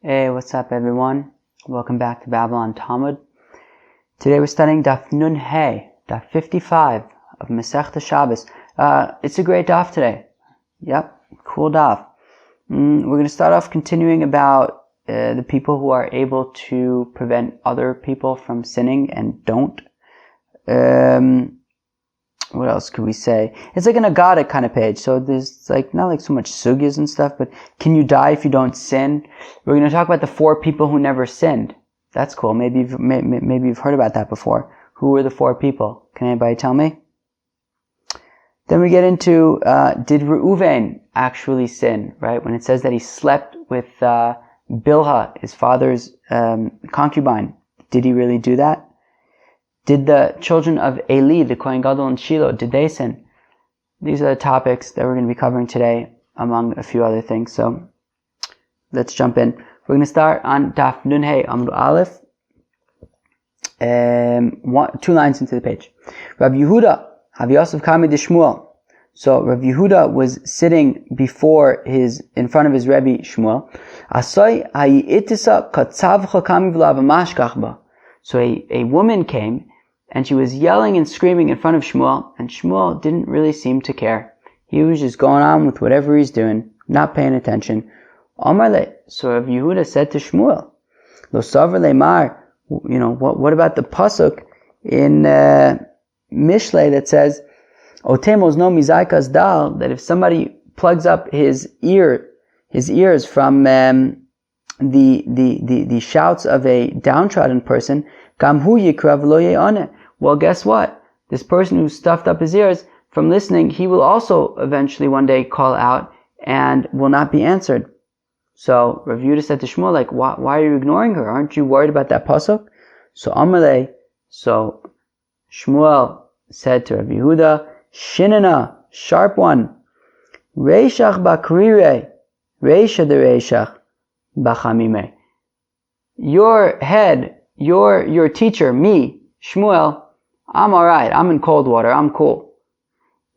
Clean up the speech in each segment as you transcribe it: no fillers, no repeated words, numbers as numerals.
Hey, what's up everyone? Welcome back to Babylon Talmud. Today we're studying Daf Nun Hey, Daf 55 of Masechta Shabbis. It's a great daf today. Yep, cool daf. We're going to start off continuing about the people who are able to prevent other people from sinning and don't. What else could we say? It's like an agada kind of page. So there's not like so much sugyas and stuff, but can you die if you don't sin? We're going to talk about the 4 people who never sinned. That's cool. Maybe you've heard about that before. Who were the 4 people? Can anybody tell me? Then we get into, did Reuvein actually sin, right? When it says that he slept with, Bilhah, his father's, concubine. Did he really do that? Did the children of Eli, the Kohen Gadol and Shiloh, did they sin? These are the topics that we're going to be covering today, among a few other things. So, let's jump in. We're going to start on Daf Nun Hey Amud Aleph, 2 lines into the page. Rav Yehuda, Hav Yosef Kami de Shmuel. So, Rav Yehuda was sitting in front of his Rebbe Shmuel. Asoi hayi itisa katzavcha kami v'la v'mashkach ba. So a woman came, and she was yelling and screaming in front of Shmuel, and Shmuel didn't really seem to care. He was just going on with whatever he's doing, not paying attention. Amar le, so Rav Yehuda said to Shmuel, Lo savar le'mar, what about the pasuk in Mishlei that says, Otemos no mizaikas dal, that if somebody plugs up his ears from the shouts of a downtrodden person, gam hu yikrav lo ye'aneh. Well, guess what? This person who stuffed up his ears from listening, he will also eventually one day call out and will not be answered. So Rav Yehuda said to Shmuel, why are you ignoring her? Aren't you worried about that pasuk? So Amalei, so Shmuel said to Rav Yehuda, Shinana, sharp one, Reishach bakrire, Reisha de Reishach bachamime. Your head, your teacher, me, Shmuel, I'm alright, I'm in cold water, I'm cool.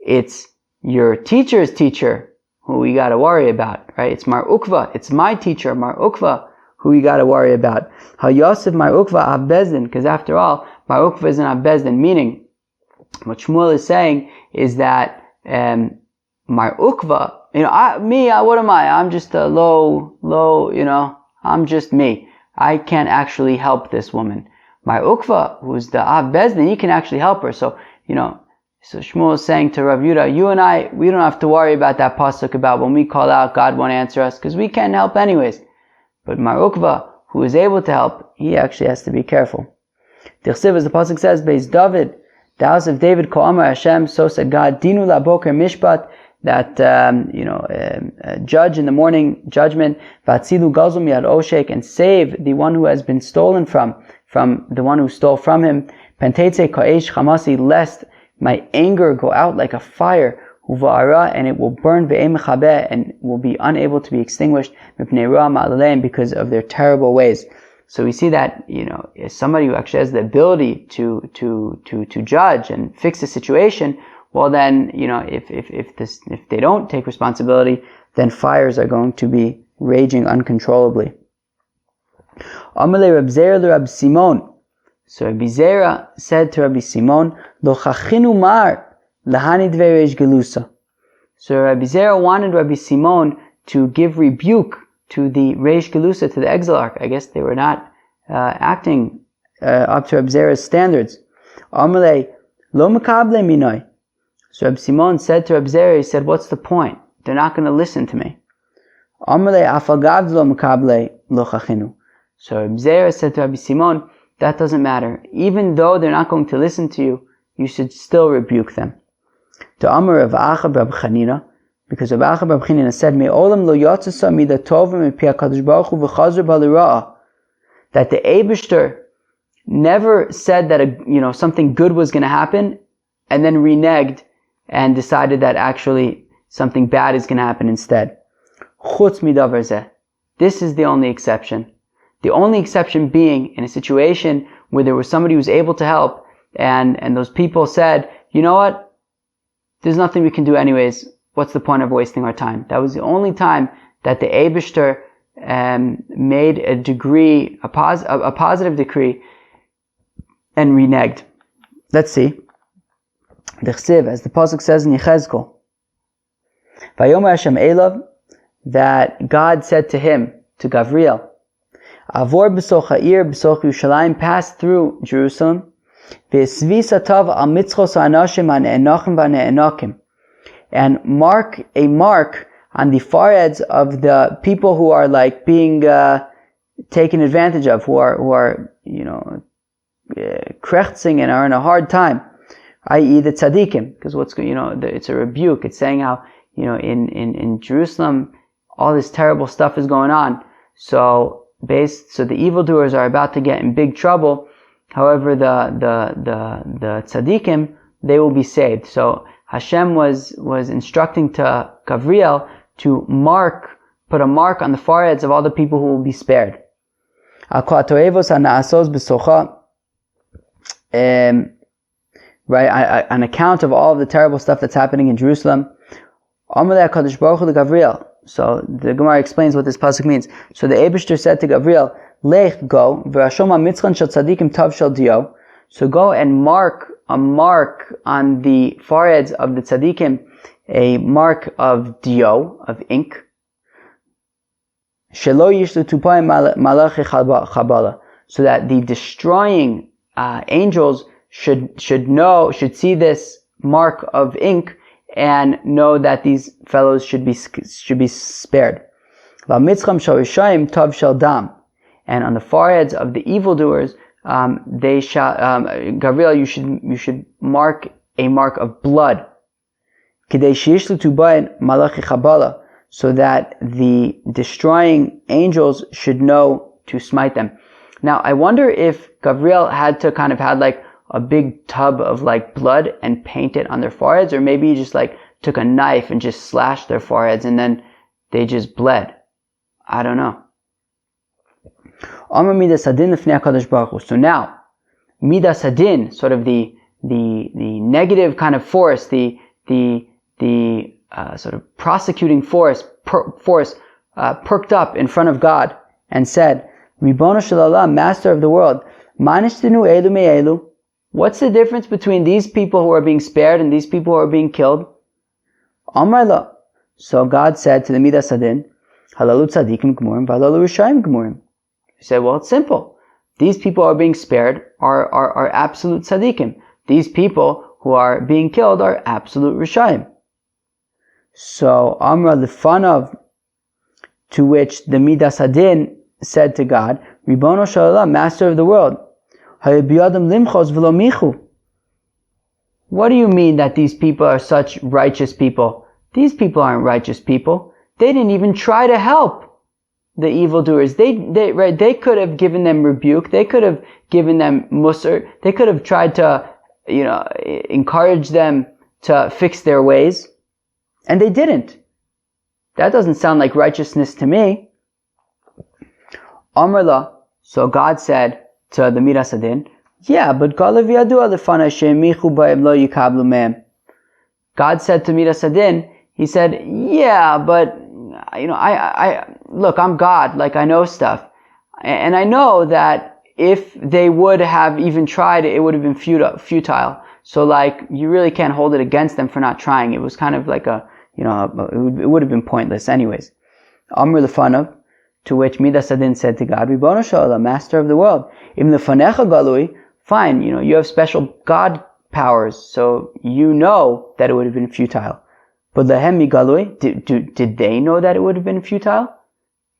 It's your teacher's teacher who we gotta worry about, right? It's Mar Ukva, it's my teacher, Mar Ukva, who we gotta worry about. Ha Yosef Mar Ukva Abbezdin, because after all, Mar Ukva is an Abbezdin, meaning, what Shmuel is saying is that, Mar Ukva, what am I? I'm just a low, I'm just me. I can't actually help this woman. My Ukva, who's the Av Bezdin, he can actually help her. So, so Shmuel is saying to Rav Yehuda, you and I, we don't have to worry about that pasuk about when we call out, God won't answer us, because we can't help anyways. But Mar Ukva, who is able to help, he actually has to be careful. Tichsiv, as the pasuk says, Beis David, the house of David, Ko Amar Hashem, so said God, Dinu la boker mishpat, that, judge in the morning judgment, Vatzilu galzum yad oshek, and save the one who has been stolen from the one who stole from him, Penteitze ka'esh chamasi, lest my anger go out like a fire, Uva'ara, and it will burn ve'em chabeh, and will be unable to be extinguished, mipnei ra ma'aleim, because of their terrible ways. So we see that, as somebody who actually has the ability to judge and fix a situation, well then, if they don't take responsibility, then fires are going to be raging uncontrollably. Amalei Reb Zera le Reb Simon. So Rabbi Zera said to Rabbi Simon, Lo chachinu mar lahani dvei reish gelusa. So Rabbi Zera wanted Rabbi Simon to give rebuke to the reish gelusa, to the exilarch. I guess they were not acting up to Rabbi Zera's standards. Amalei lo makable minoi. So Reb Simon said to Reb Zera, he said, what's the point? They're not going to listen to me. Amalei afagav lo makable lo chachinu. So Reb Zera said to Rabbi Simon, that doesn't matter. Even though they're not going to listen to you, you should still rebuke them. To Amar Rav Acha Rab Chanina, because Rav Acha Rab Chanina said, Me'olam lo yotzasa mida tovim mepi HaKadosh Baruch Hu v'chazar b'lira'ah, that the Eibishter never said that something good was going to happen, and then reneged and decided that actually something bad is going to happen instead. Chutz midavar zeh. This is the only exception. The only exception being in a situation where there was somebody who was able to help, and those people said, you know what? There's nothing we can do anyways. What's the point of wasting our time? That was the only time that the Eibishter made a decree, a positive decree, and reneged. Let's see. As the pasuk says in Yechezkel, Vayomer Hashem Elav, that God said to him, to Gabriel, Avor b'soch ha'ir b'soch Yerushalayim, pass through Jerusalem, v'esvi satav al mitzchos ha'anashim ha'ne'enachim v'ne'enakim, and mark a mark on the foreheads of the people who are like being taken advantage of, who are krechtzing and are in a hard time, i.e. the tzaddikim, because it's a rebuke. It's saying how in Jerusalem all this terrible stuff is going on. So the evildoers are about to get in big trouble. However, the tzaddikim, they will be saved. So Hashem was instructing to Gabriel to put a mark on the foreheads of all the people who will be spared. Right, an account of all of the terrible stuff that's happening in Jerusalem. So the Gemara explains what this pasuk means. So the Eibishter said to Gabriel, Lech, go, so go and mark a mark on the foreheads of the tzaddikim, a mark of dio, of ink, so that the destroying angels should see this mark of ink and know that these fellows should be spared. And on the foreheads of the evildoers, they shall, Gabriel, you should mark a mark of blood, so that the destroying angels should know to smite them. Now, I wonder if Gabriel had like a big tub of like blood and paint it on their foreheads, or maybe he just like took a knife and just slashed their foreheads and then they just bled. I don't know. So now, Midas Hadin, sort of the negative kind of force, the sort of prosecuting force perked up in front of God and said, Ribono shel Olam, Master of the world, manishtinu elu me'elu. What's the difference between these people who are being spared and these people who are being killed? Amar lo. So God said to the Midas Hadin, Halalu tzadikim gemurim, v'halalu rishayim gemurim. He said, well, it's simple. These people who are being spared are absolute tzaddikim. These people who are being killed are absolute rishayim. So Amra lefanav, to which the Midas Hadin said to God, Ribono shel Olam, Master of the world, what do you mean that these people are such righteous people? These people aren't righteous people. They didn't even try to help the evildoers. They could have given them rebuke. They could have given them musar. They could have tried to, encourage them to fix their ways. And they didn't. That doesn't sound like righteousness to me. Amrla. So God said to the Midas Hadin, yeah, but God said to Midas Hadin, he said, yeah, but I look, I'm God, like I know stuff. And I know that if they would have even tried, it would have been futile. So like, you really can't hold it against them for not trying. It was kind of like it would have been pointless anyways. Amr lefanav, to which Midas Hadin said to God, Ribono shel Olam, Master of the world, Im lefanecha galui, fine, you have special God powers, so you know that it would have been futile. But lehem migalui, did they know that it would have been futile?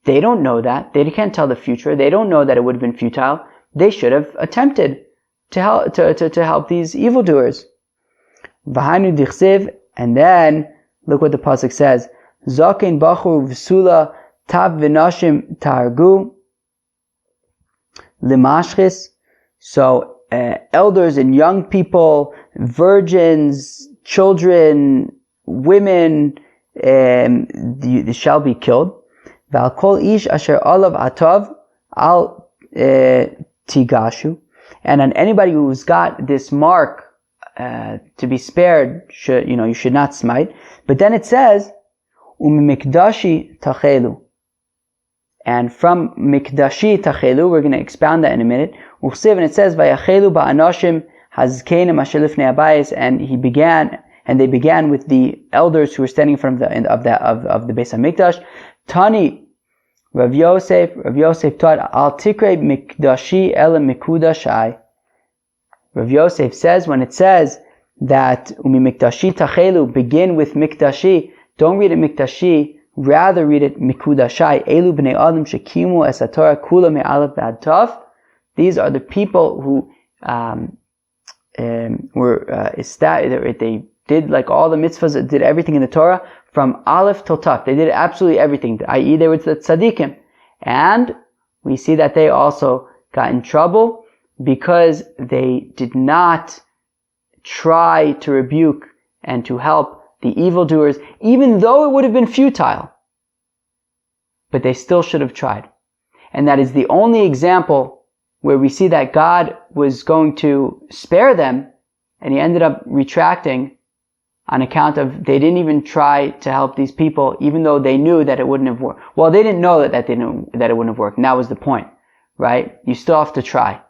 They don't know that. They can't tell the future. They don't know that it would have been futile. They should have attempted to help these evildoers. V'hainu dichsiv, and then look what the pasuk says: Zaken bachur v'sula tav v'nashim targu limashchis. So elders and young people, virgins, children, women, they shall be killed. Val kol ish asher olav atav al tigashu. And on anybody who's got this mark to be spared, you should not smite. But then it says, umimikdashi tachelu. And from Mikdashi Tachelu, we're going to expound that in a minute. Uchsiv, and it says, Vayachelu ba'anoshim hazkenim asher lifnei habayis, and they began with the elders who were standing in front of the Beis HaMikdash. Tani, Rav Yosef taught, Al tikrei mikdashi ele mikudashai. Rav Yosef says, when it says that umi mikdashi tachelu, begin with mikdashi, don't read it mikdashi, rather read it mikudashai. Elu bnei adam shekimu es haTorah kula me'alef v'ad tov. These are the people who they did like all the mitzvahs, did everything in the Torah from Aleph till Tav. They did absolutely everything, i.e. they were the tzaddikim. And we see that they also got in trouble because they did not try to rebuke and to help the evildoers, even though it would have been futile. But they still should have tried. And that is the only example where we see that God was going to spare them, and he ended up retracting on account of they didn't even try to help these people, even though they knew that it wouldn't have worked. Well, they didn't know that it wouldn't have worked, and that was the point, right? You still have to try.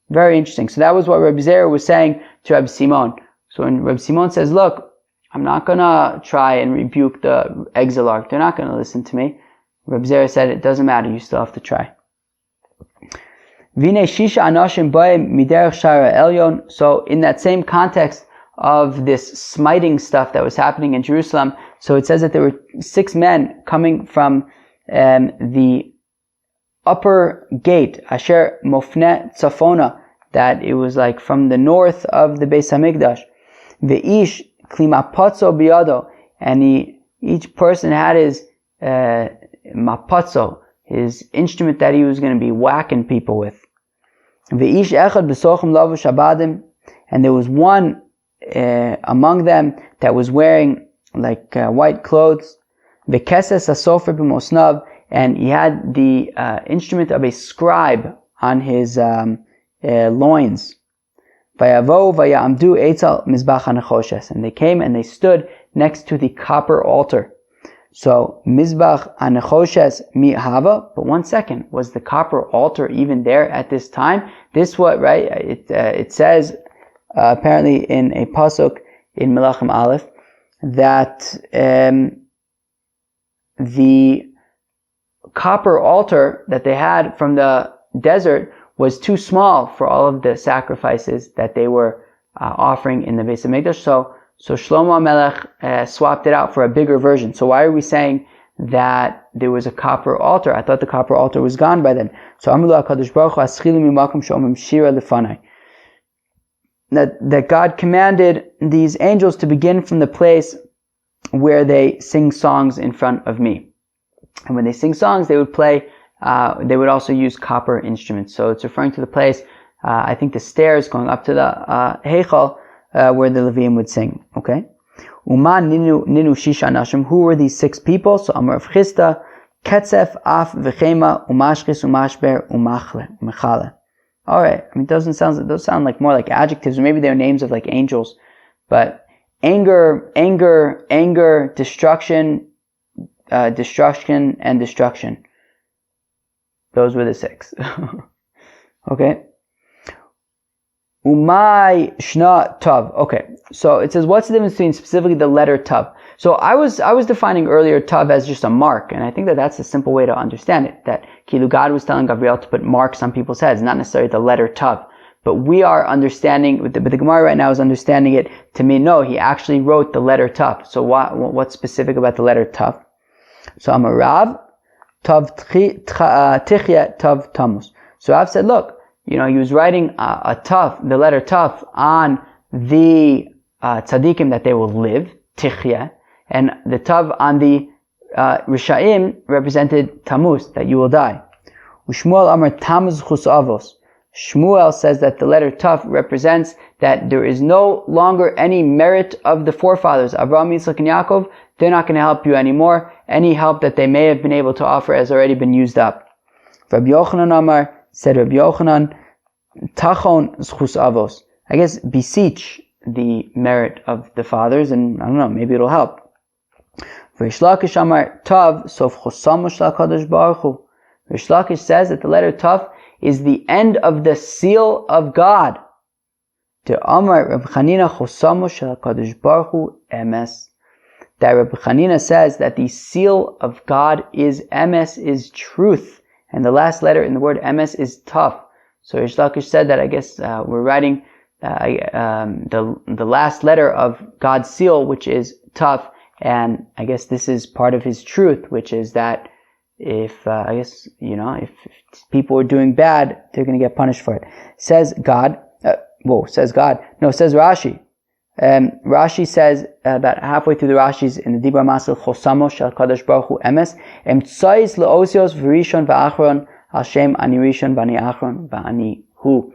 Very interesting. So that was what Reb Zera was saying to Reb Simon. So when Reb Simon says, look, I'm not gonna try and rebuke the exilarch, they're not gonna listen to me, Reb Zera said, it doesn't matter, you still have to try. So in that same context of this smiting stuff that was happening in Jerusalem, so it says that there were 6 men coming from the upper gate, Asher Mofne Tzafona, that it was like from the north of the Beis HaMikdash. Ve'ish klimapatzo biyado, and each person had his mapatzo, his instrument that he was going to be whacking people with. Ve'ish echad b'sochem lavu shabadim, and there was one among them that was wearing like white clothes. Vekeses asofer b'mosnav, and he had the instrument of a scribe on his loins. Vayavo vayamdu eitzal mizbach hanechoshes, and they came and they stood next to the copper altar. So mizbach hanechoshes mi hava, but 1 second, was the copper altar even there at this time? This what, right? It says apparently in a pasuk in Melachim Aleph that the copper altar that they had from the desert was too small for all of the sacrifices that they were offering in the Beis HaMikdash. So Shlomo HaMelech swapped it out for a bigger version. So why are we saying that there was a copper altar? I thought the copper altar was gone by then. So Amilu HaKadosh Baruch Hu aschilu mimakom she'omrim shira lefanai. That God commanded these angels to begin from the place where they sing songs in front of me. And when they sing songs, they would play, they would also use copper instruments. So it's referring to the place, I think the stairs going up to the Heichal, where the Leviim would sing. Okay? Uman ninu shisha nashim. Who were these 6 people? So Amar of Chisda, Ketzef, Af, Vechema, Umashchis, Umashber, Umachle, Mechale. Alright, I mean, those sound like more like adjectives, or maybe they're names of like angels. But anger, destruction, and destruction. Those were the 6. Okay. Umay shna tav. Okay. So it says, what's the difference between specifically the letter tav? So I was defining earlier tav as just a mark, and I think that that's a simple way to understand it. That Kilu, God was telling Gabriel to put marks on people's heads, not necessarily the letter tav. But we are understanding, but the Gemara right now is understanding it to mean, no, he actually wrote the letter tav. So what's specific about the letter tav? So I'm a Rav, tav tichya tav tamus. So Rav said, look, he was writing a tav, the letter tav, on the tzaddikim that they will live, tichya, and the tav on the Rishaim represented tamus, that you will die. Ushmuel amar tamuz chus avos. Shmuel says that the letter tav represents that there is no longer any merit of the forefathers, Avraham, Yitzchak, and Yaakov. They're not going to help you anymore. Any help that they may have been able to offer has already been used up. Rabbi Yochanan Amar, said Rabbi Yochanan, Tachon zchus avos. I guess beseech the merit of the fathers, and I don't know, maybe it'll help. V'Rish Lakish Amar, Tav sof chosam shel HaKadosh Baruch Hu. Rish Lakish says that the letter Taf is the end of the seal of God. That Rabbi Chanina says that the seal of God is emes, is truth. And the last letter in the word emes is Taf. So Rish Lakish said that I guess we're writing the last letter of God's seal, which is Taf. And I guess this is part of his truth, which is that if people are doing bad, they're going to get punished for it. Says God. Says God. No, says Rashi. Rashi says about halfway through the Rashis in the Dibra Masel Chosamo Shel Kadosh Baruch Hu Emes Emtzais Leosios V'Rishon V'Achron Al Shem Ani Rishon V'Ani Achron V'Ani Hu.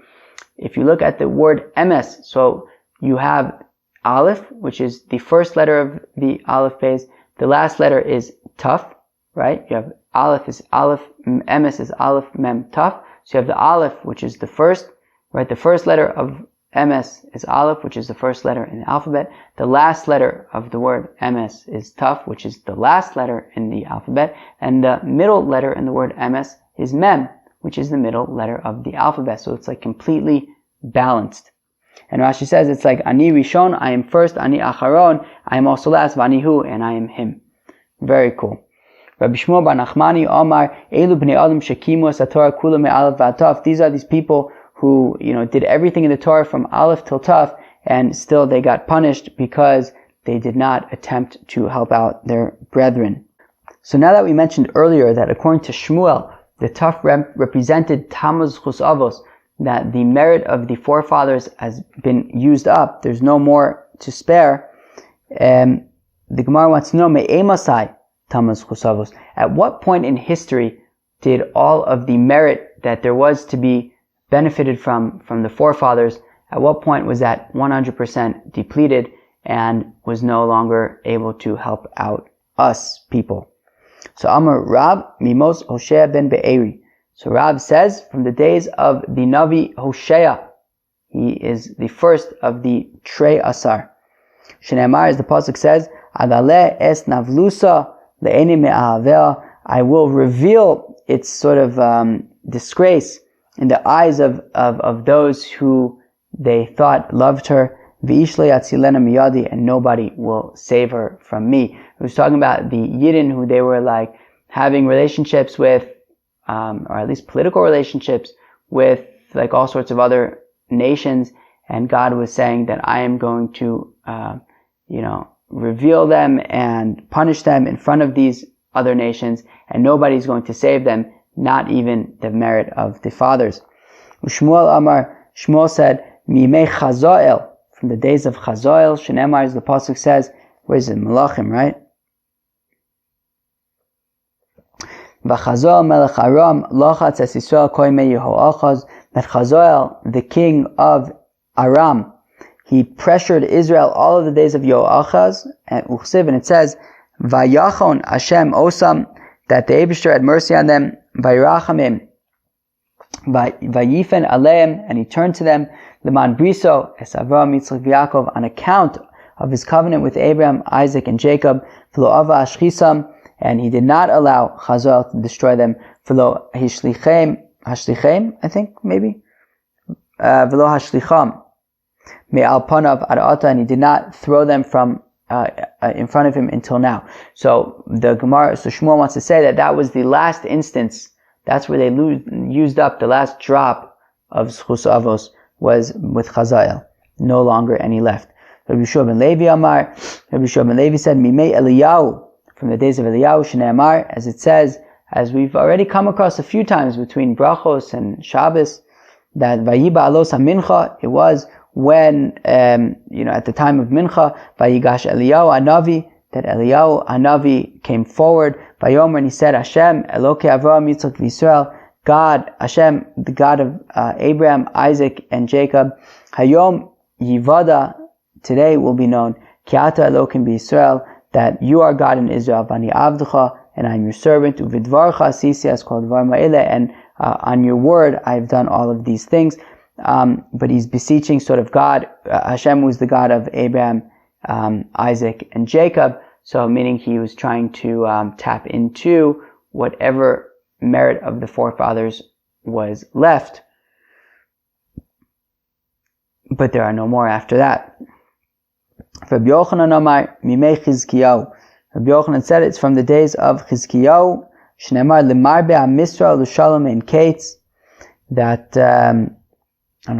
If you look at the word Emes, so you have Aleph, which is the first letter of the Aleph base. The last letter is Taf, right? You have Aleph is Aleph, Emes is Aleph, Mem, Taf. So you have the Aleph, which is the first, right? The first letter of Emes is Aleph, which is the first letter in the alphabet. The last letter of the word Emes is Taf, which is the last letter in the alphabet. And the middle letter in the word Emes is Mem, which is the middle letter of the alphabet. So it's like completely balanced. And Rashi says it's like Ani Rishon, I am first, Ani Acharon, I am also last, Vani Hu, and I am him. Very cool. Rabbi Shmuel bar Nachmani Omar, Elu bnei Adam shekimu es haTorah kula me'alef v'ad taf. These are these people who, did everything in the Torah from Aleph till Taf, and still they got punished because they did not attempt to help out their brethren. So now that we mentioned earlier that according to Shmuel, the Taf represented Tammuz Chus Avos, that the merit of the forefathers has been used up, there's no more to spare. The Gemara wants to know, Me'emasai Tammuz Chus Avos. At what point in history did all of the merit that there was to be benefited from the forefathers, at what point was that 100% depleted and was no longer able to help out us people? So Amar Rab Mimos Hoshea ben Be'eri. So Rab says from the days of the Navi Hoshea, he is the first of the Trei Asar. Shneimar, as the pasuk says, Adale es navlusa le'eni me'ahaveh. I will reveal its sort of disgrace in the eyes of those who they thought loved her. V'ish lo yatzilena miyadi, and nobody will save her from me. He was talking about the Yidden who they were like having relationships with, or at least political relationships with like all sorts of other nations, and God was saying that I am going to, reveal them and punish them in front of these other nations, and nobody's going to save them, not even the merit of the fathers. Shmuel Amar, Shmuel said, Mimei Chazael, from the days of Chazael, Shenemar, as the pasuk says, where is it? Malachim, right? V'Chazael melech Aram lachatz es Yisrael koimei Yehoachaz. That Chazael, the king of Aram, he pressured Israel all of the days of Yehoachaz, and Uchsiv, and it says, Vayachon Hashem Osam, that the Eibishter had mercy on them, Vayrachamim, Vayifen Aleim, and he turned to them, Leman Briso, Es Avram, Yitzchak, Yaakov, on account of his covenant with Abraham, Isaac, and Jacob, V'lo Ava Ashchisam, and he did not allow Chazael to destroy them, V'lo Hashlichem, I think, maybe, V'lo Hashlicham, Me'al Panav Arata, and he did not throw them from in front of him until now. So the Gemara, so Shmuel wants to say that was the last instance. That's where they used up the last drop of Zchus Avos was with Chazael. No longer any left. Rabbi Yeshua ben Levi Amar. Rabbi Yeshua ben Levi said, Mimei Eliyahu, from the days of Eliyahu, Shnei Amar, as it says, as we've already come across a few times between Brachos and Shabbos, that Vayiba Alos HaMincha, it was when, at the time of Mincha, Vayigash Eliyahu Hanavi, that Eliyahu Hanavi came forward, Vayomer, and he said, Hashem, Elokei Avraham, Yitzchak, Yisrael, God, Hashem, the God of Abraham, Isaac, and Jacob, Hayom Yivada, today will be known, Ki ata Elokim b'Yisrael, that you are God in Israel, Vani Avdecha, and I am your servant, Uvidvarcha Asisi, as called Dvar Ma'ile, and on your word I have done all of these things. But he's beseeching sort of God, Hashem was the God of Abraham, Isaac, and Jacob, so meaning he was trying to tap into whatever merit of the forefathers was left. But there are no more after that. Rabbi Yochanan Amar, Mimei Chizkiyahu. Rabbi Yochanan said it's from the days of Chizkiyahu, Shneimar L'marbe HaMisra L'Shalom Ein Kates, that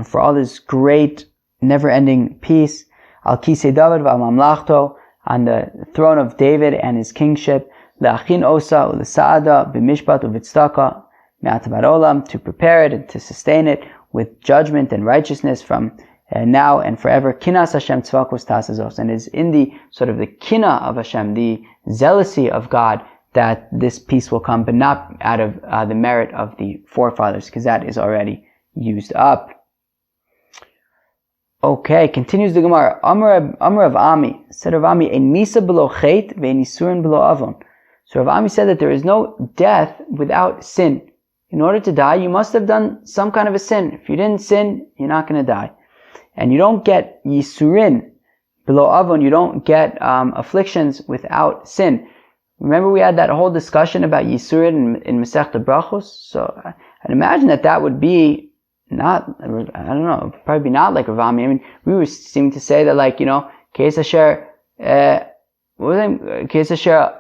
for all this great, never-ending peace, Al Kisei David V'al Mamlachto, on the throne of David and his kingship, Le'achin Osa U'L'Sa'ada B'Mishpat U'V'Tzedakah Me'atavar Olam, to prepare it and to sustain it with judgment and righteousness from now and forever. Kinas Hashem Tzvakos Tasazos, and is in the sort of the kina of Hashem, the zealousy of God, that this peace will come, but not out of the merit of the forefathers, because that is already used up. Okay, continues the Gemara. Amar of Ami, said Rav Ami, Ein misa below chet ve'ein isurin below avon. So Rav Ami said that there is no death without sin. In order to die, you must have done some kind of a sin. If you didn't sin, you're not going to die. And you don't get yisurin below avon, you don't get afflictions without sin. Remember we had that whole discussion about yisurin in Masechta Brachos? So I'd imagine that would be not, I don't know, probably not like Rav Ami. I mean, we were seeming to say that, like, Keis Asher, Keis Asher,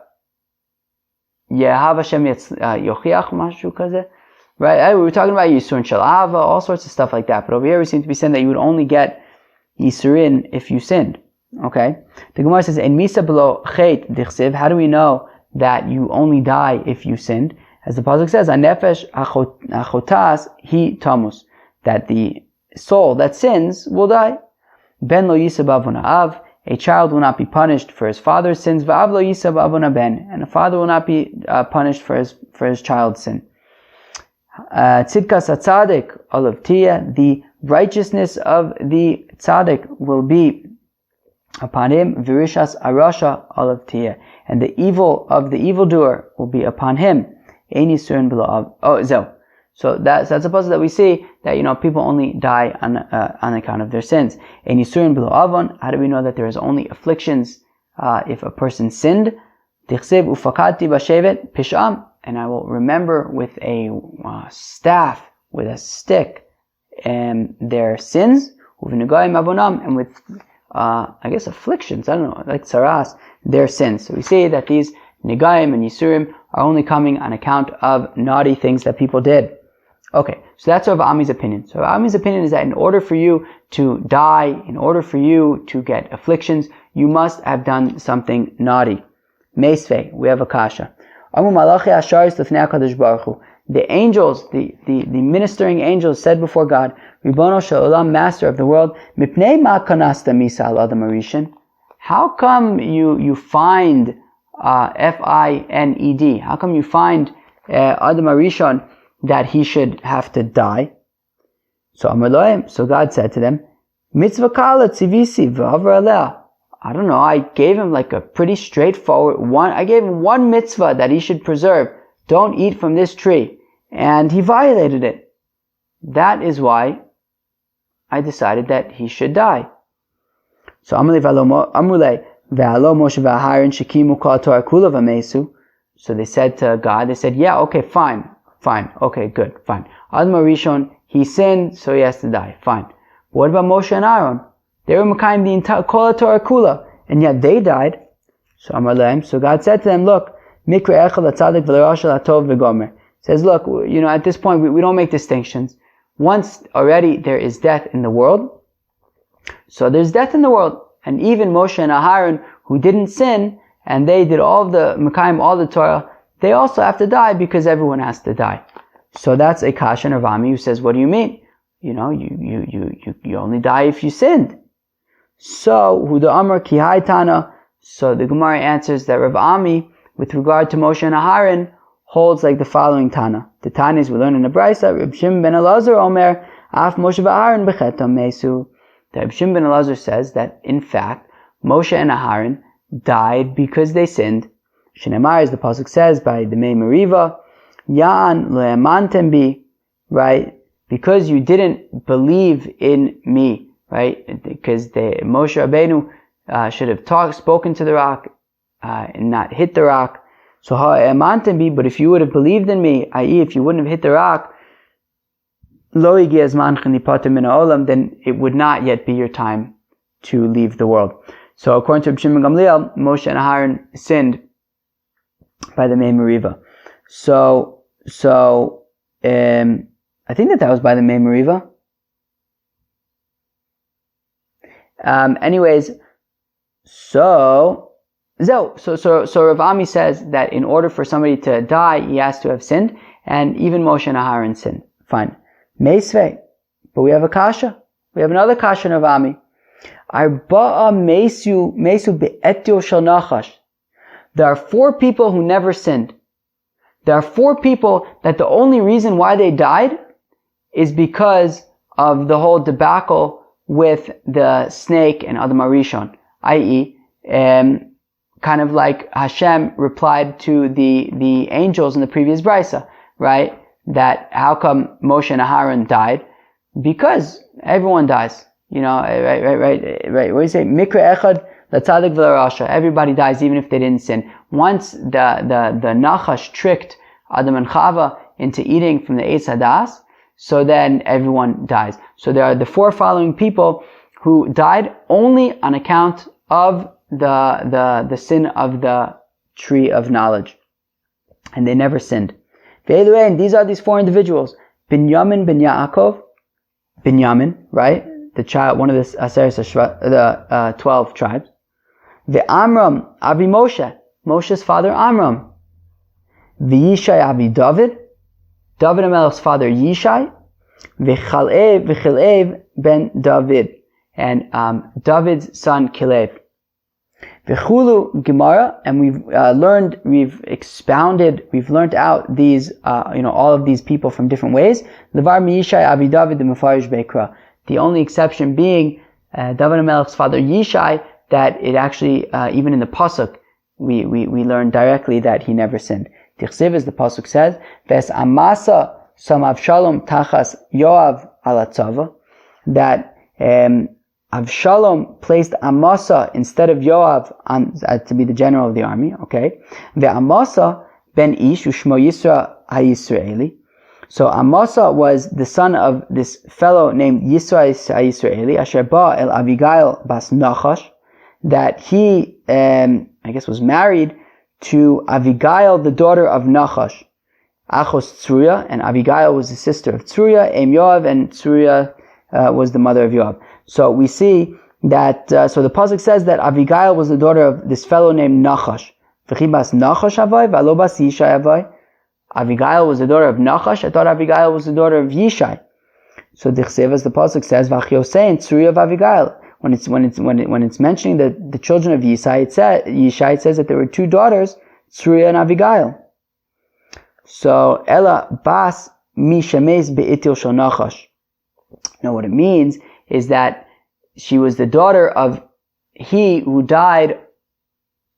Yehav Hashem Yochiach, Mashu Kaze. Right? We were talking about Yisurin Shalava, all sorts of stuff like that. But over here we seem to be saying that you would only get Yisurin if you sinned. Okay? The Gemara says, En misa below chet dichsiv. How do we know that you only die if you sinned? As the pasuk says, Anefesh achotas hi tamus, that the soul that sins will die. Ben lo yisab avon av, a child will not be punished for his father's sins. Va'av lo yisab avon ben, and a father will not be punished for his child's sin. Tzidkas HaTzadik olav tiyah, the righteousness of the tzaddik will be upon him. Virishas arasha olav tiyah, and the evil of the evildoer will be upon him. Ein yisurin below av. Oh, zeh. So that's a puzzle that we see that people only die on account of their sins. Ein yisurin below avon. How do we know that there is only afflictions if a person sinned? Dichsev ufakati b'shevet pisham. And I will remember with a staff, with a stick, their sins, and with, afflictions, I don't know, like saras, their sins. So we see that these nigayim and yisurim are only coming on account of naughty things that people did. Okay, so that's Rav Ami's opinion. So Rav Ami's opinion is that in order for you to die, in order for you to get afflictions, you must have done something naughty. Meisvei, we have a kasha. The angels, the ministering angels said before God, Ribono shel olam, master of the world, mipnei ma kanasta misa al adam arishin. How come you find F-I-N-E-D? How come you find Adam Arishon that he should have to die? So Amar Lohem, so God said to them, Mitzvah kala tzivisi v'avar aleh. I don't know, I gave him like a pretty straightforward I gave him one mitzvah that he should preserve. Don't eat from this tree. And he violated it. That is why I decided that he should die. So so they said to God, yeah, okay, fine, okay, good, fine. Adam Rishon, he sinned, so he has to die, fine. But what about Moshe and Aaron? They were Makayim the entire Kol Torah Kula, and yet they died. So Amar Lahem, so God said to them, look, Mikra Echel Atzadik V'Lerasha Latov V'Gomer. Says, look, at this point we don't make distinctions. Once already there is death in the world, so there's death in the world. And even Moshe and Aaron, who didn't sin, and they did all of the Makayim, all the Torah, they also have to die because everyone has to die. So that's a kasha in Rav Ami who says, what do you mean? You only die if you sinned. So, Huda Amar Ki Haitana. So the Gemara answers that Rav Ami, with regard to Moshe and Aaron, holds like the following Tana. The Tana is we learn in the Brisa, Reb Shimon ben Elazar Omer, Af Moshe v'Aaron b'chetam mesu. That Reb Shimon ben Elazar says that, in fact, Moshe and Aaron died because they sinned. Shneimar, as the pasuk says by the Mei Meriva, Yan le'emantem bi, right? Because you didn't believe in me, right? Because Moshe Rabbeinu should have spoken to the rock and not hit the rock. So ha'emantem bi, but if you would have believed in me, i.e. if you wouldn't have hit the rock, lo higi azmanchem lipater min ha'olam, then it would not yet be your time to leave the world. So according to Reb Shimon Gamliel, Moshe and Aharon sinned by the Mei Meriva. So I think that was by the Mei Meriva. Anyways, so Rav Ami says that in order for somebody to die, he has to have sinned, and even Moshe and Aharon sinned. Fine. Meisvei. But we have a kasha. We have another kasha in Rav Ami. Arba'a mesu be'etio shel nachash. There are 4 people who never sinned. There are 4 people that the only reason why they died is because of the whole debacle with the snake and Adam HaRishon, i.e., kind of like Hashem replied to the angels in the previous brisa, right? That how come Moshe and Aharon died? Because everyone dies, right. What do you say? Mikra echad l'tzadik v'larasha. Everybody dies even if they didn't sin. Once the Nachash tricked Adam and Chava into eating from the Eitz Hadas, so then everyone dies. So there are the 4 following people who died only on account of the sin of the tree of knowledge. And they never sinned. And these are these 4 individuals. Binyamin ben Yaakov. Binyamin, right? The child, one of the 12 tribes. The Amram, Avi Moshe. Moshe's father Amram. The Yishai Avi David. David HaMelech's father Yishai, V'Chilev ben David, and David's son Kilev. V'chulu Gemara, and we've learned out these, all of these people from different ways. Levar miYishai Avi David the Mefarish Beikra. The only exception being David HaMelech's father Yishai, that it actually, even in the pasuk, we learn directly that he never sinned. Tichsiv, as the pasuk says, Ves Amasa Sam Avshalom Tachas Yoav Alatzava, that Avshalom placed Amasa instead of Yoav to be the general of the army. Okay, the Amasa ben Ish Ushmo Yisra HaYisraeli. So Amasa was the son of this fellow named Yisra HaYisraeli, Asher Ba El Avigail Bas Nachash, that he was married to Avigail, the daughter of Nachash, Achos Tzuria, and Avigail was the sister of Tzuria, Em Yoav, and Tzuria was the mother of Yoav. So we see that, so the pasuk says that Avigail was the daughter of this fellow named Nachash. V'chibas Nachash avai, v'alobas Yishai avai. Avigail was the daughter of Nachash. I thought Avigail was the daughter of Yishai. So Dichsev, as the pasuk says, V'achiyosei and Tzuria of Avigail. When it's mentioning the children of Yishai, it says that there were 2 daughters, Tzuria and Avigail. So Ella Bas Mishames Be'itil Shel Nachash. Now what it means is that she was the daughter of he who died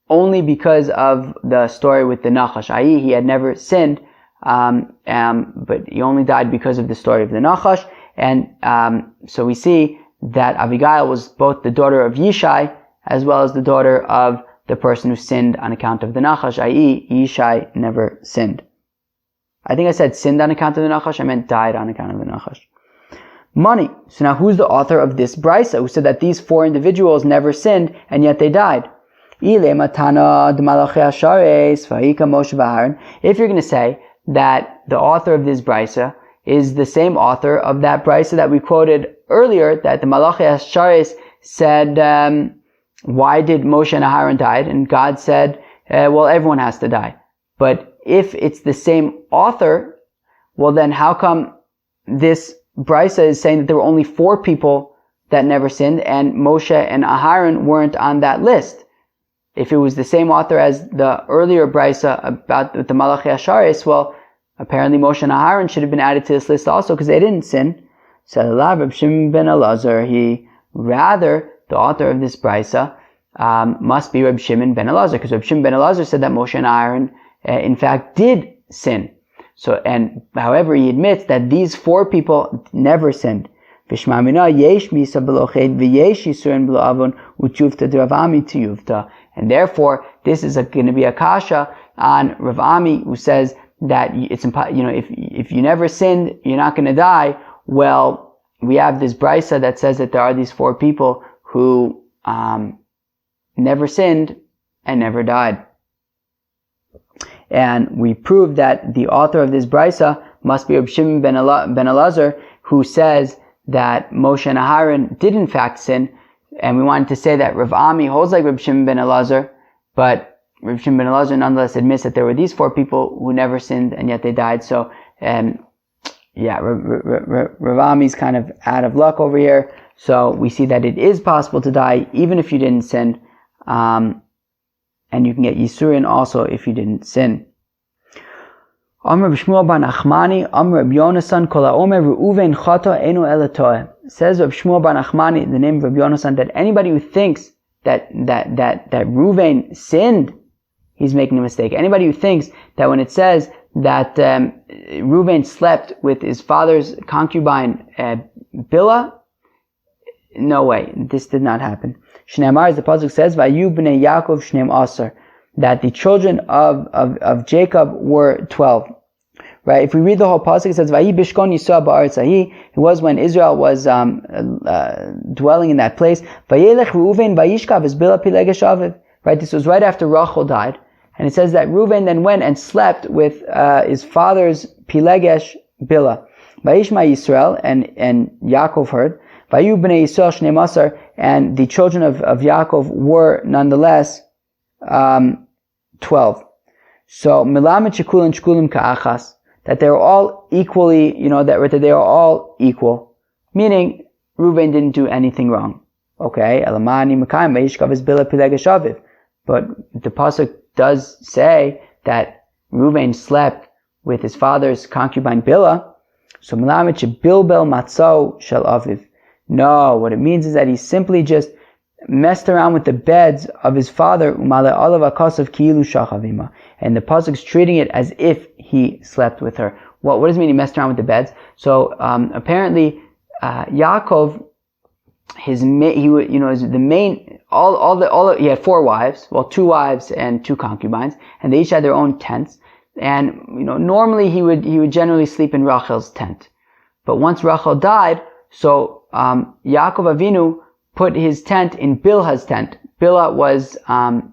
only because of the story with the Nachash, i.e. he had never sinned, but he only died because of the story of the Nachash. And so we see that Avigail was both the daughter of Yishai as well as the daughter of the person who sinned on account of the Nachash, i.e. Yishai never sinned. I think I said sinned on account of the Nachash, I meant died on account of the Nachash. Money. So now who's the author of this brisa who said that these 4 individuals never sinned and yet they died? If you're going to say that the author of this brisa is the same author of that brisa that we quoted earlier, that the Malachi Hasharis said, why did Moshe and Aharon die? And God said, well, everyone has to die. But if it's the same author, well then how come this brisa is saying that there were only 4 people that never sinned and Moshe and Aharon weren't on that list? If it was the same author as the earlier brisa about the Malachi Hasharis, well, apparently Moshe and Aharon should have been added to this list also because they didn't sin. So Reb Shimon ben Elazar, rather the author of this brisa must be Reb Shimon ben Elazar, because Reb Shimon ben Elazar said that Moshe and Aharon in fact did sin. So, and however, he admits that these 4 people never sinned. And therefore, this is going to be a kasha on Rav Ami, who says that it's if you never sinned, you're not going to die. Well, we have this brisa that says that there are these 4 people who never sinned and never died. And we prove that the author of this brisa must be Reb Shimon ben Elazar, who says that Moshe and Aharon did in fact sin. And we wanted to say that Rav Ami holds like Reb Shimon ben Elazar, but Reb Shimon ben Elazar nonetheless admits that there were these 4 people who never sinned and yet they died. So, Rav Ami's kind of out of luck over here. So we see that it is possible to die even if you didn't sin. And you can get Yisurin also if you didn't sin. Amr B'Shmuel bar Nachmani, Amr Reb Yonasan, Kol ha'omer Reuvein chata eno ela toeh. Says Reb Shmuel bar Nachmani, the name of Reb Yonasan, that anybody who thinks that Reuvein sinned, he's making a mistake. Anybody who thinks that when it says that Reuvein slept with his father's concubine Bilhah, no way, this did not happen. Shneimar, as the pasuk says, Vayu b'nei Yaakov shneim asar, that the children of Jacob were 12. Right? If we read the whole pasuk, it says, Vayi bishkon Yisrael ba'aretz hahi. It was when Israel was dwelling in that place. Vayelech Reuvein vayishkav es Bilhah pilegesh aviv. Right? This was right after Rachel died, and it says that Reuven then went and slept with his father's pilegesh Bilhah. Vayishma Yisrael, and Yaakov heard. Vayu b'nei Yisrael shneim asar, and the children of Yaakov were nonetheless 12. So milamet shekulim shkulim ka'achas, that they were all equally, that they are all equal, meaning Reuven didn't do anything wrong. Okay, elamani mekayim vayishkav es Bilhah pilegesh aviv, but the pasuk does say that Reuven slept with his father's concubine Bilhah. So milamet shebilbel matzah shel aviv. No, what it means is that he simply just messed around with the beds of his father, and the pasuk's treating it as if he slept with her. What does it mean he messed around with the beds? So apparently Yaakov, he had 4 wives, 2 wives and 2 concubines, and they each had their own tents. And normally he would generally sleep in Rachel's tent, but once Rachel died, so Yaakov Avinu put his tent in Bilhah's tent. Bilhah was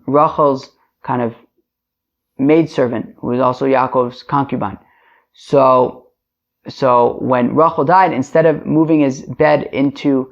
Rachel's kind of maidservant, who was also Yaakov's concubine. So when Rachel died, instead of moving his bed into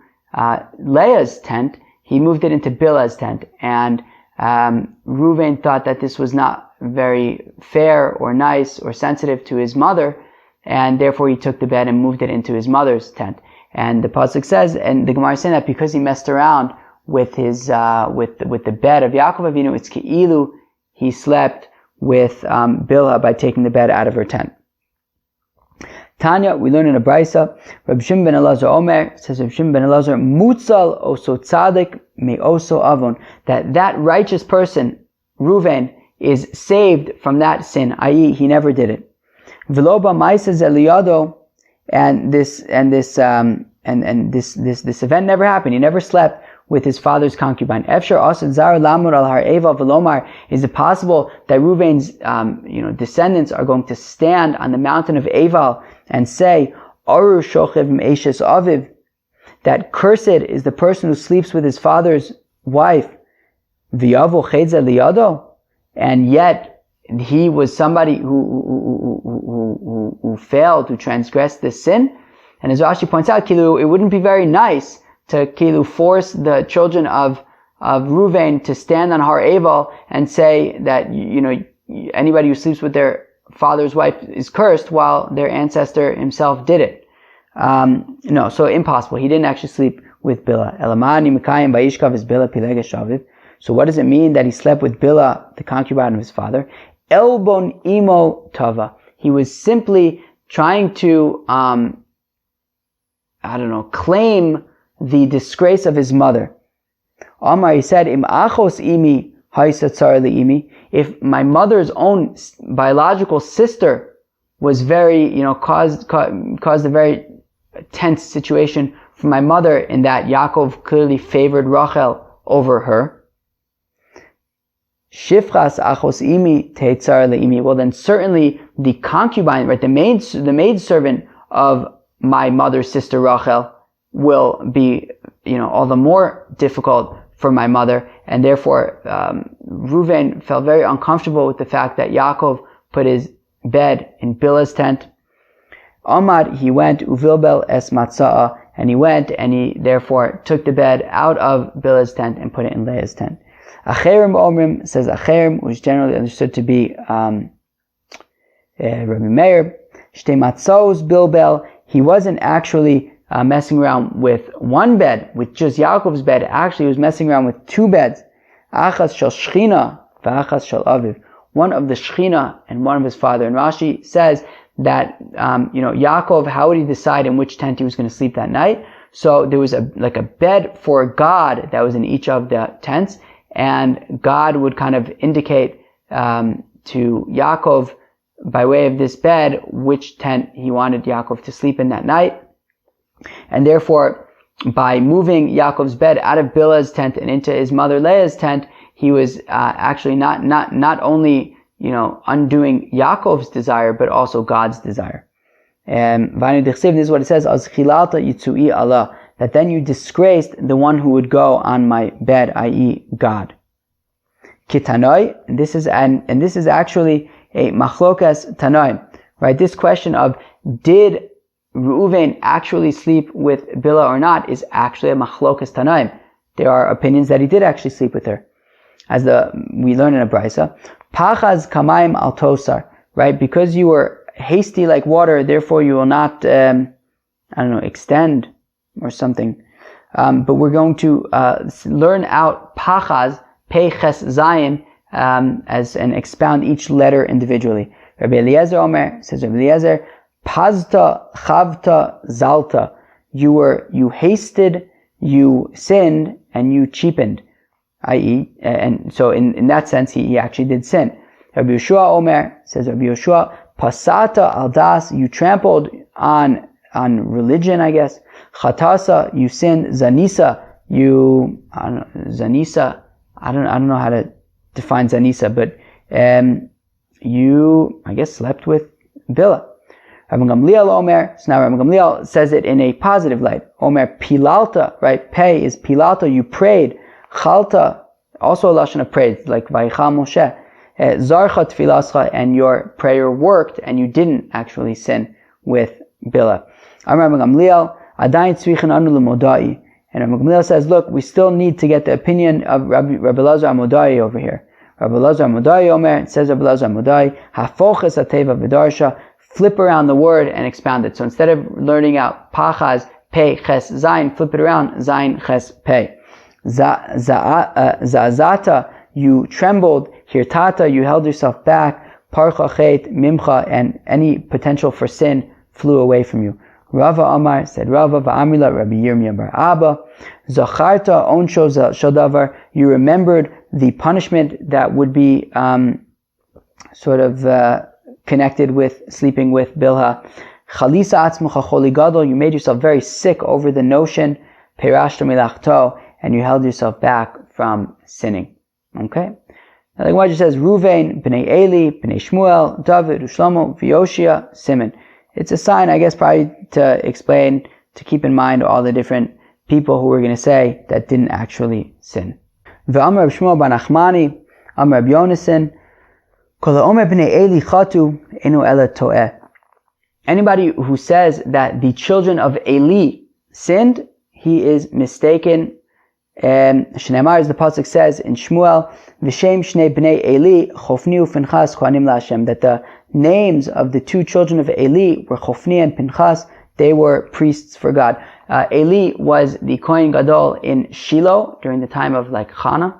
Leah's tent, he moved it into Bilhah's tent. And Reuven thought that this was not very fair or nice or sensitive to his mother, and therefore he took the bed and moved it into his mother's tent. And the pasuk says, and the Gemara is saying that because he messed around with his with the bed of Yaakov Avinu, it's ke'ilu he slept with Bilhah by taking the bed out of her tent. Tanya, we learn in a brisa, Reb Shimon ben Elazar Omer, says Reb Shimon ben Elazar, Mutzal oso tzadik me oso avon, that righteous person, Reuven, is saved from that sin, i.e., he never did it. V'lo b'maisa zeliyado, and this event never happened. He never slept with his father's concubine. Efshar asad zar lamur al har eva v'lomar. Is it possible that Reuven's descendants are going to stand on the mountain of Eval and say, Aru shochev me'eshes aviv, that cursed is the person who sleeps with his father's wife, v'yavo chedza liyado, and yet he was somebody who failed to transgress this sin? And as Rashi points out, Kilu, it wouldn't be very nice to Kilu force the children of Reuven to stand on Har Eval and say that anybody who sleeps with their father's wife is cursed while their ancestor himself did it. No, so impossible. He didn't actually sleep with Bilhah. Elamani Mikayim Bayishkav is Bilhah Pilegesh Aviv. So what does it mean that he slept with Bilhah, the concubine of his father? Elbon imo tava. He was simply trying to, claim the disgrace of his mother. Amar, he said, Im achos imi haisatzar imi. If my mother's own biological sister was caused a very tense situation for my mother, in that Yaakov clearly favored Rachel over her. Shifchas achos imi teitzar leimi. Well, then certainly the concubine, right, the maid servant of my mother's sister Rachel will be, all the more difficult for my mother, and therefore Reuven felt very uncomfortable with the fact that Yaakov put his bed in Bilhah's tent. Amad, he went, uvilbel es matza'a, and he went and he therefore took the bed out of Bilhah's tent and put it in Leah's tent. Acherim Omrim says Acherim, which is generally understood to be Rabbi Meir. Shtei matzos bilbel, he wasn't actually messing around with one bed, with just Yaakov's bed. Actually, he was messing around with two beds. Achas shel Shechina, v'achas shel Aviv. One of the Shechina and one of his father. And Rashi says that, Yaakov, how would he decide in which tent he was going to sleep that night? So there was a bed for God that was in each of the tents, and God would kind of indicate to Yaakov by way of this bed which tent he wanted Yaakov to sleep in that night. And therefore, by moving Yaakov's bed out of Bilhah's tent and into his mother Leah's tent, he was actually not only undoing Yaakov's desire, but also God's desire. And this is what it says: "Az chilalta yitzui Allah," that then you disgraced the one who would go on my bed, i.e., God. Kitanoi, and this is actually a machlokas tanoi, right? This question of did Reuven actually sleep with Bilhah or not is actually a machlokas tanaim. There are opinions that he did actually sleep with her, as we learn in a brisa. Pachaz kamaim al tosar, right? Because you were hasty like water, therefore you will not, extend or something. But we're going to learn out pachaz, pei ches zayin, and expound each letter individually. Rabbi Eliezer Omer says, Rabbi Eliezer, Pazta, chavta, zalta. You hasted, you sinned, and you cheapened. I.e., and so in that sense, he actually did sin. Rabbi Yeshua Omer says, Rabbi Yeshua, pasata aldas, you trampled on religion, I guess. Chatasa, you sinned. Zanisa, zanisa, I don't know how to define zanisa, but you, I guess, slept with Bilhah. Rabbi Gamliel Omer, so now Rabbi Gamliel says it in a positive light. Omer pilalta, right? Pei is pilalta, you prayed. Chalta, also a lashon of praise, like Vayicha Moshe. Zarcha tfilascha, and your prayer worked, and you didn't actually sin with Bilhah. Rabbi Gamliel, Adayin tzrichin anu l'modai. And Rabbi Gamliel says, look, we still need to get the opinion of Rabbi Lazar Amodai over here. Rabbi Lazar Amodai Omer, it says Rabbi Lazar Amodai, hafoches ateva v'darsha, flip around the word and expound it. So instead of learning out pachaz, pei, ches, zayin, flip it around, zayin, ches, pei. Za'azata, you trembled. Hirtata, you held yourself back. Parcha chet, mimcha, and any potential for sin flew away from you. Rava Amar said, Rava va'amila Rabbi Yirmiyah bar Abba. Zacharta onsho shadavar, you remembered the punishment that would be connected with sleeping with Bilhah. Chalisa atzmucha choli gadol, you made yourself very sick over the notion. Perashta milachto, and you held yourself back from sinning. Okay? Now the Gemara says, Reuvein, Bnei Eli, Bnei Shmuel, David, Shlomo, Vyoshia, Simon. It's a sign, I guess, probably to explain, to keep in mind all the different people who were going to say that didn't actually sin. V'amar Reb Shmuel bar Nachmani, Amar Reb Yonasan, Kol ha'omer b'nei Eli chatu, enu ela to'eh. Anybody who says that the children of Eli sinned, he is mistaken. Shneimar, as the pasuk says in Shmuel, V'shem shnei b'nei Eli, Chofni u'Pinchas kohanim la'Hashem, that the names of the two children of Eli were Chofni and Pinchas. They were priests for God. Eli was the Kohen Gadol in Shiloh during the time of Chana,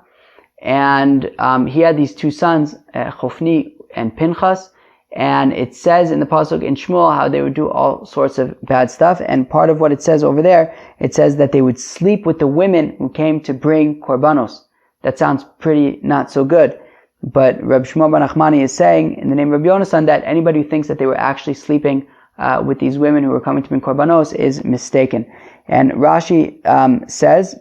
and he had these two sons, Chofni and Pinchas. And it says in the pasuk in Shmuel how they would do all sorts of bad stuff. And part of what it says over there, it says that they would sleep with the women who came to bring korbanos. That sounds pretty not so good. But Reb Shmuel bar Nachmani is saying in the name of Reb Yonasan that anybody who thinks that they were actually sleeping with these women who were coming to bring korbanos is mistaken. And Rashi says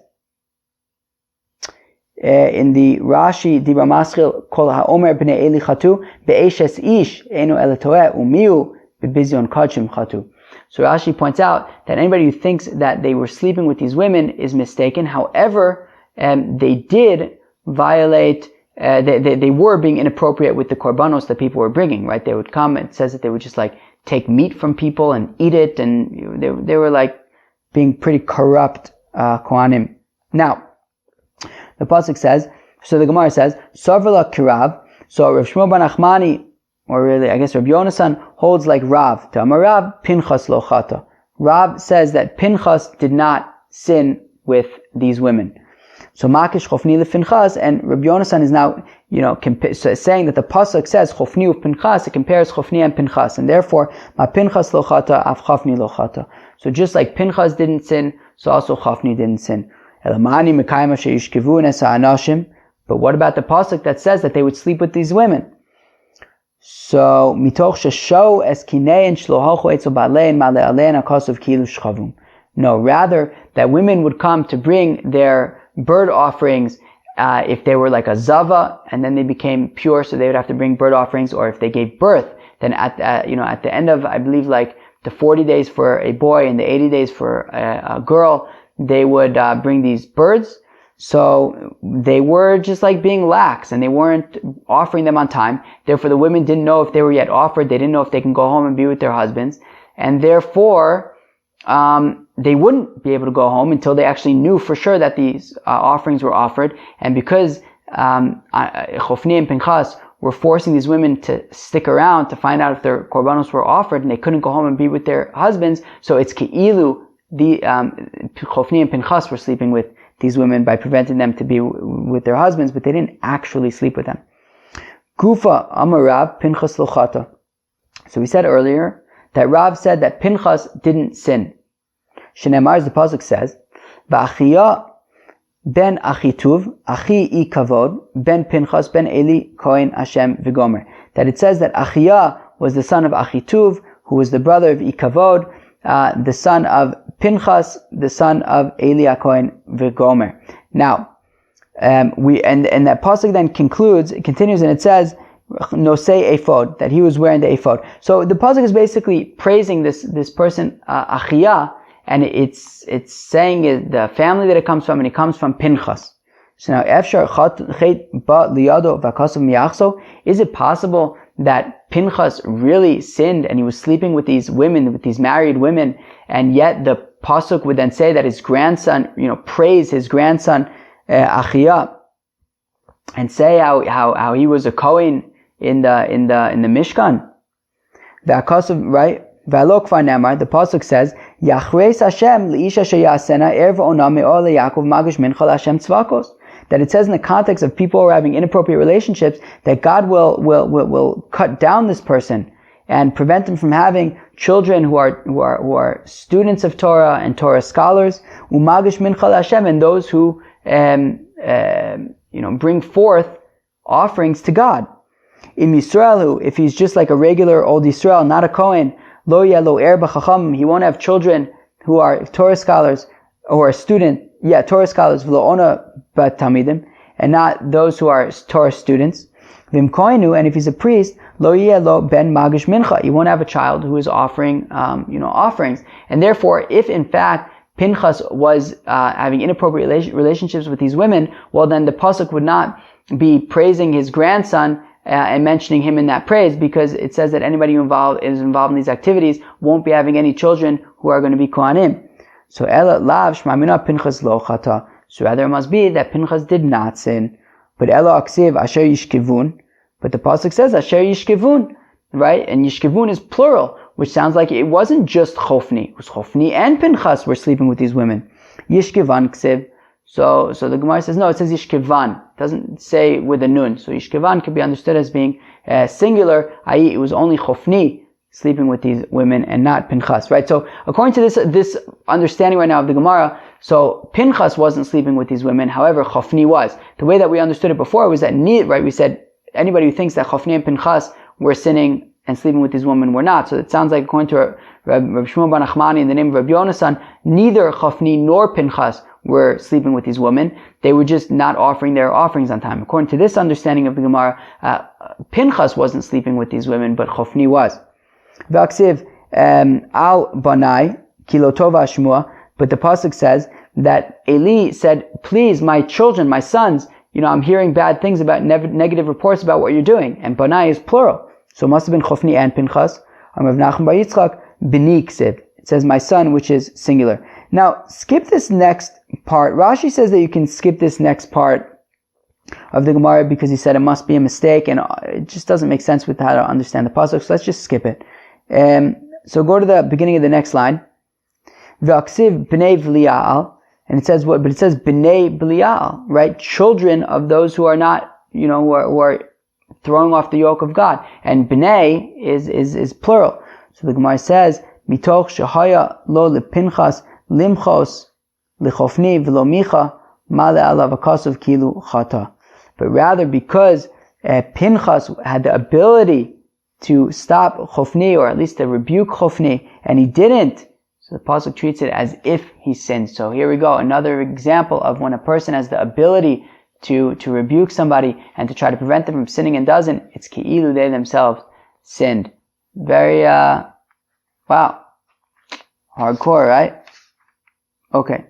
in the Rashi, Dibra Maschil, Kol HaOmer B'nei Eli Chatu, Be'eshes Ish, Einu Ele Toeh, Umiu, Be'bizion Kachim Chatu. So Rashi points out that anybody who thinks that they were sleeping with these women is mistaken. However, they did violate, they were being inappropriate with the korbanos that people were bringing, right? They would come, it says that they would just like take meat from people and eat it, and they were like being pretty corrupt Kohanim. Now, the pasuk says, so the Gemara says, Savrla Kirav, so Rav Shmuel bar Nachmani, or really, I guess Rabbi Yonasan holds like Rav. Tamar Rav, Pinchas lo chata. Rav says that Pinchas did not sin with these women. So Makish Chofni le Pinchas, and Rabbi Yonasan is now, saying that the pasuk says Chofni of Pinchas, it compares Chofni and Pinchas, and therefore, Ma Pinchas lo chata, Af Chofni lo chata. So just like Pinchas didn't sin, so also Chofni didn't sin. Elamani Mekayma she'yishkivu nesa anashim. But what about the pasuk that says that they would sleep with these women? So mitoch shesho es kinein shlohachu etzo balein male alein akosov kilu shchavum. No, rather that women would come to bring their bird offerings if they were like a zava, and then they became pure, so they would have to bring bird offerings. Or if they gave birth, then at the end of, I believe, like the 40 days for a boy and the 80 days for a girl, they would bring these birds. So they were just like being lax, and they weren't offering them on time. Therefore, the women didn't know if they were yet offered. They didn't know if they can go home and be with their husbands. And therefore, they wouldn't be able to go home until they actually knew for sure that these offerings were offered. And because Chofni and Pinchas were forcing these women to stick around to find out if their korbanos were offered, and they couldn't go home and be with their husbands, so it's Ke'ilu, the Chofni and Pinchas were sleeping with these women by preventing them to be with their husbands, but they didn't actually sleep with them. Gufa Amar Rav Pinchas lo chata. So we said earlier that Rav said that Pinchas didn't sin. Shenemar, as the pasuk says, Va'achiyah ben Achituv, Achi I Kavod, ben Pinchas ben Eli Kohen Hashem V'gomer. That it says that Achiyah was the son of Achituv, who was the brother of Ikavod, the son of Pinchas, the son of Eli Kohen V'gomer. Now, and that pasuk then continues, and it says, Nosei ephod, that he was wearing the ephod. So the pasuk is basically praising this person, Achiyah, and it's saying the family that it comes from, and it comes from Pinchas. So now, is it possible that Pinchas really sinned and he was sleeping with these women, with these married women, and yet the pasuk would then say that his grandson, praise his grandson Achiyah, and say how he was a Kohen in the Mishkan. Right? The pasuk says, Yachreis Hashem liisha sheyasena erva ona me'or leYaakov magish mincha Hashem tzvakos. That it says in the context of people who are having inappropriate relationships, that God will cut down this person and prevent them from having children who are students of Torah and Torah scholars, umagish mincha Hashem, and those who bring forth offerings to God. In Yisrael, if he's just like a regular old Yisrael, not a Kohen, lo yelo er b'chacham, he won't have children who are Torah scholars or Torah scholars, v'lo ona bat tamidim, and not those who are Torah students. V'im koinu, and if he's a priest, lo yelo ben magish mincha, he won't have a child who is offering, offerings. And therefore, if in fact Pinchas was having inappropriate relationships with these women, well then the pasuk would not be praising his grandson and mentioning him in that praise, because it says that anybody who is involved in these activities won't be having any children who are going to be Kohanim. So Ela lav shmamina Pinchas lo chata. So rather it must be that Pinchas did not sin. But Ela aksiv asher yishkivun. But the pasuk says asher yishkivun, right? And yishkivun is plural, which sounds like it wasn't just Chofni. It was Chofni and Pinchas were sleeping with these women. Yishkivan ksiv. So the Gemara says, no, it says Yishkivan. It doesn't say with a nun. So Yishkivan could be understood as being singular, i.e. it was only Chofni sleeping with these women and not Pinchas, right? So according to this understanding right now of the Gemara, so Pinchas wasn't sleeping with these women, however Chofni was. The way that we understood it before was that, right, we said anybody who thinks that Chofni and Pinchas were sinning and sleeping with these women were not. So it sounds like according to Rabbi Shmuel bar Nachmani in the name of Rabbi Yonasan, neither Chofni nor Pinchas were sleeping with these women. They were just not offering their offerings on time. According to this understanding of the Gemara, Pinchas wasn't sleeping with these women, but Chofni was. V'aksiv al banai kilotova shmua. But the pasuk says that Eli said, "Please, my children, my sons, I'm hearing bad things about negative reports about what you're doing." And banai is plural, so it must have been Chofni and Pinchas. Rav Nachman bar Yitzchak b'ni ksiv. It says my son, which is singular. Now, skip this next part. Rashi says that you can skip this next part of the Gemara because he said it must be a mistake, and it just doesn't make sense with how to understand the pasuk. So let's just skip it. So go to the beginning of the next line. V'aksiv b'nei v'li'al, and it says what? But it says b'nei v'li'al, right? Children of those who are not, who are throwing off the yoke of God. And b'nei is plural. So the Gemara says, mitoch shehaya lo lepinchas limchos lichofni v'lo micha ma le'alav akasav kilu chata. But rather because Pinchas had the ability to stop Chofni, or at least to rebuke Chofni, and he didn't, so the pasuk treats it as if he sinned. So here we go, another example of when a person has the ability to rebuke somebody and to try to prevent them from sinning and doesn't, it's ki'ilu they themselves sinned. Very, wow, hardcore, right? Okay.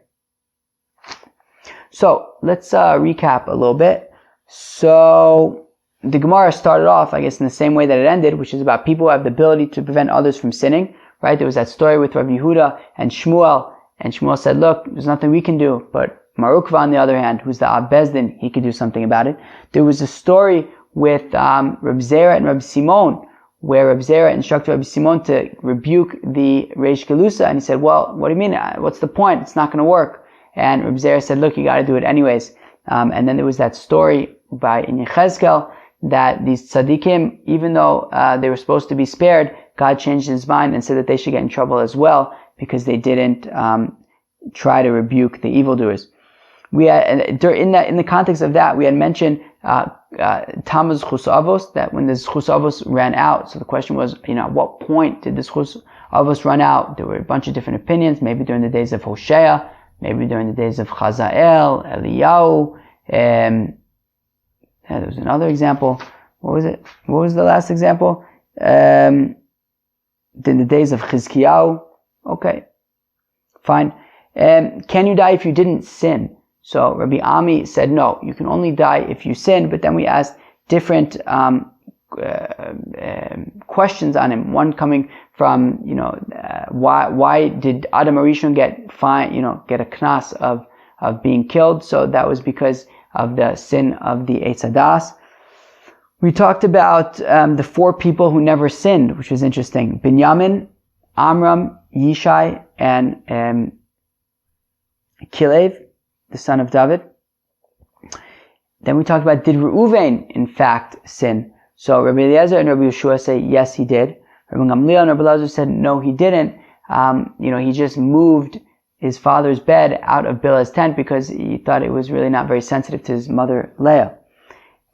So let's recap a little bit. So the Gemara started off, I guess, in the same way that it ended, which is about people who have the ability to prevent others from sinning, right? There was that story with Rav Yehuda and Shmuel said, look, there's nothing we can do, but Marukva, on the other hand, who's the Ab Bezdin, he could do something about it. There was a story with Reb Zera and Reb Simon, where Reb Zera instructed Reb Simon to rebuke the Reish Galusa, and he said, well, what do you mean? What's the point? It's not going to work. And Reb Zera said, look, you got to do it anyways. And then there was that story in Yechezkel that these tzaddikim, even though they were supposed to be spared, God changed his mind and said that they should get in trouble as well because they didn't try to rebuke the evildoers. We had, in the context of that, we had mentioned Tamuz Chus Avos, that when this Chus Avos ran out. So the question was, at what point did this Chus Avos run out? There were a bunch of different opinions. Maybe during the days of Hosea, maybe during the days of Chazael, Eliyahu. There was another example. What was it? What was the last example? In the days of Chizkiyahu. Okay, fine. Can you die if you didn't sin? So Rabbi Ami said, no, you can only die if you sin. But then we asked different questions on him. One coming from, why did Adam Arishon get a knas of being killed? So that was because of the sin of the Eitz Hadas. We talked about the four people who never sinned, which was interesting. Binyamin, Amram, Yishai, and Kilev, the son of David. Then we talked about, did Reuvein in fact sin? So Rabbi Eliezer and Rabbi Yeshua say yes, he did. Rabbi Gamliel and Rabbi Elazar said no, he didn't. He just moved his father's bed out of Bilhah's tent because he thought it was really not very sensitive to his mother Leah.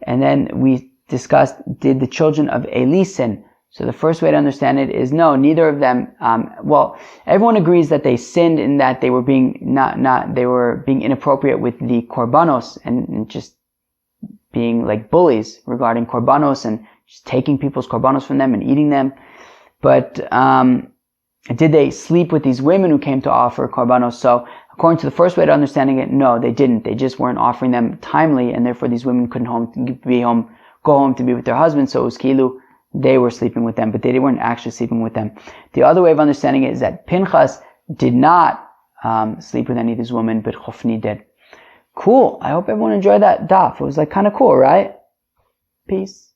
And then we discussed, did the children of Eli sin? So the first way to understand it is no, neither of them. Everyone agrees that they sinned in that they were being they were being inappropriate with the korbanos and just being like bullies regarding korbanos and just taking people's korbanos from them and eating them. But did they sleep with these women who came to offer korbanos? So according to the first way to understanding it, no, they didn't. They just weren't offering them timely, and therefore these women couldn't go home to be with their husbands. So it was kilu, they were sleeping with them, but they weren't actually sleeping with them. The other way of understanding it is that Pinchas did not sleep with any of these women, but Chofni did. Cool. I hope everyone enjoyed that daf. It was kind of cool, right? Peace.